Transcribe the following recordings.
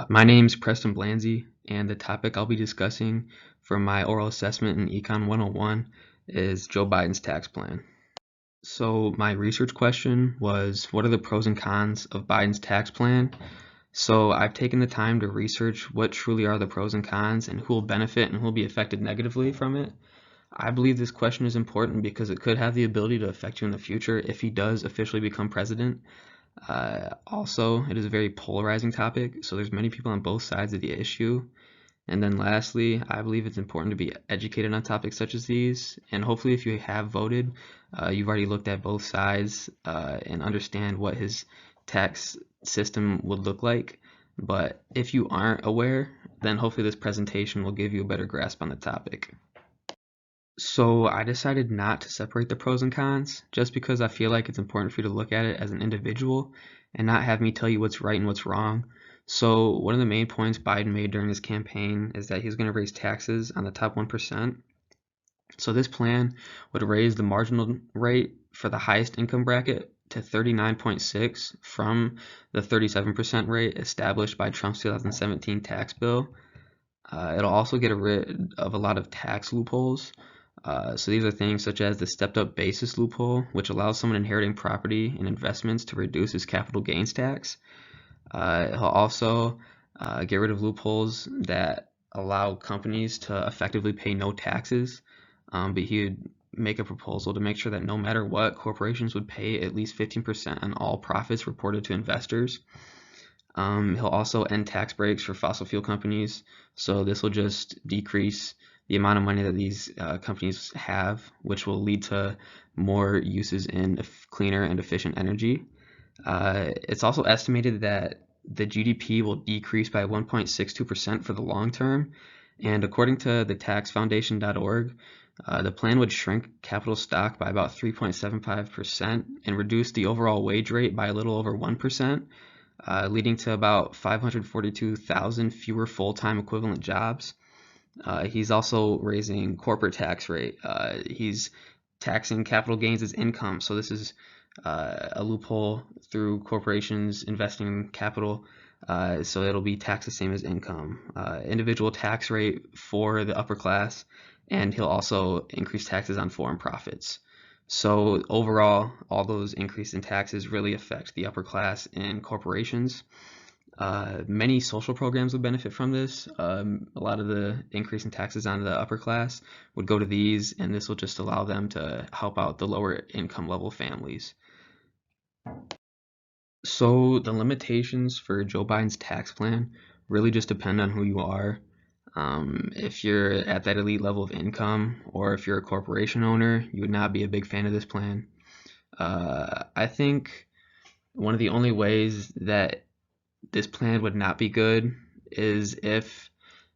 My name's Preston Blanzy, and the topic I'll be discussing for my oral assessment in Econ 101 is Joe Biden's tax plan. So my research question was, what are the pros and cons of Biden's tax plan? So I've taken the time to research what truly are the pros and cons and who will benefit and who will be affected negatively from it. I believe this question is important because it could have the ability to affect you in the future if he does officially become president. Also, it is a very polarizing topic, so there's many people on both sides of the issue. And then lastly, I believe it's important to be educated on topics such as these. And hopefully, if you have voted, you've already looked at both sides and understand what his tax system would look like. But if you aren't aware, then hopefully this presentation will give you a better grasp on the topic. So I decided not to separate the pros and cons just because I feel like it's important for you to look at it as an individual and not have me tell you what's right and what's wrong. So one of the main points Biden made during his campaign is that he's going to raise taxes on the top 1%. So this plan would raise the marginal rate for the highest income bracket to 39.6 from the 37% rate established by Trump's 2017 tax bill. It'll also get rid of a lot of tax loopholes. So these are things such as the stepped up basis loophole, which allows someone inheriting property and investments to reduce his capital gains tax. He'll also get rid of loopholes that allow companies to effectively pay no taxes, but he would make a proposal to make sure that no matter what, corporations would pay at least 15% on all profits reported to investors. He'll also end tax breaks for fossil fuel companies, so this will just decrease the amount of money that these companies have, which will lead to more uses in cleaner and efficient energy. It's also estimated that the GDP will decrease by 1.62% for the long term, and according to the taxfoundation.org, the plan would shrink capital stock by about 3.75% and reduce the overall wage rate by a little over 1%. Leading to about 542,000 fewer full-time equivalent jobs. He's also raising corporate tax rate. He's taxing capital gains as income. So this is a loophole through corporations investing in capital. So it'll be taxed the same as income. Individual tax rate for the upper class, and he'll also increase taxes on foreign profits. So overall, all those increases in taxes really affect the upper class and corporations. Many social programs would benefit from this. A lot of the increase in taxes on the upper class would go to these, and this will just allow them to help out the lower income level families. So the limitations for Joe Biden's tax plan really just depend on who you are. If you're at that elite level of income, or if you're a corporation owner, you would not be a big fan of this plan. I think one of the only ways that this plan would not be good is if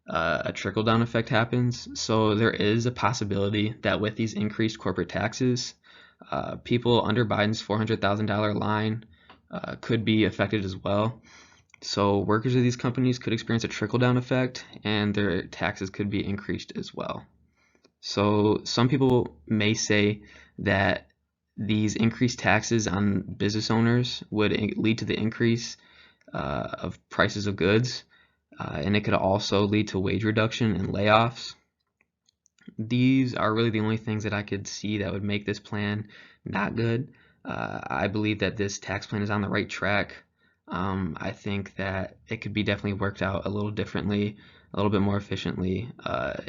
a trickle-down effect happens. So there is a possibility that with these increased corporate taxes, people under Biden's $400,000 line could be affected as well. So workers of these companies could experience a trickle-down effect, and their taxes could be increased as well. So some people may say that these increased taxes on business owners would lead to the increase of prices of goods, and it could also lead to wage reduction and layoffs. These are really the only things that I could see that would make this plan not good. I believe that this tax plan is on the right track. I think that it could be definitely worked out a little differently, a little bit more efficiently,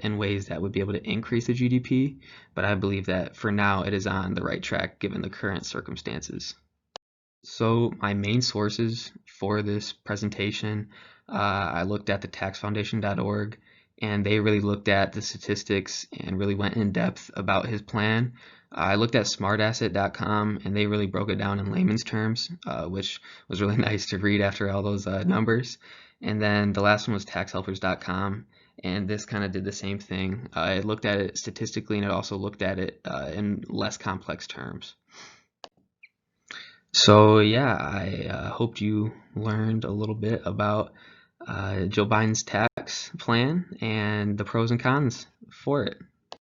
in ways that would be able to increase the GDP, but I believe that for now it is on the right track given the current circumstances. So my main sources for this presentation, I looked at the taxfoundation.org, and they really looked at the statistics and really went in depth about his plan. I looked at smartasset.com, and they really broke it down in layman's terms, which was really nice to read after all those numbers. And then the last one was taxhelpers.com, and this kind of did the same thing. It looked at it statistically, and it also looked at it in less complex terms. So yeah, I hoped you learned a little bit about Joe Biden's tax plan and the pros and cons for it.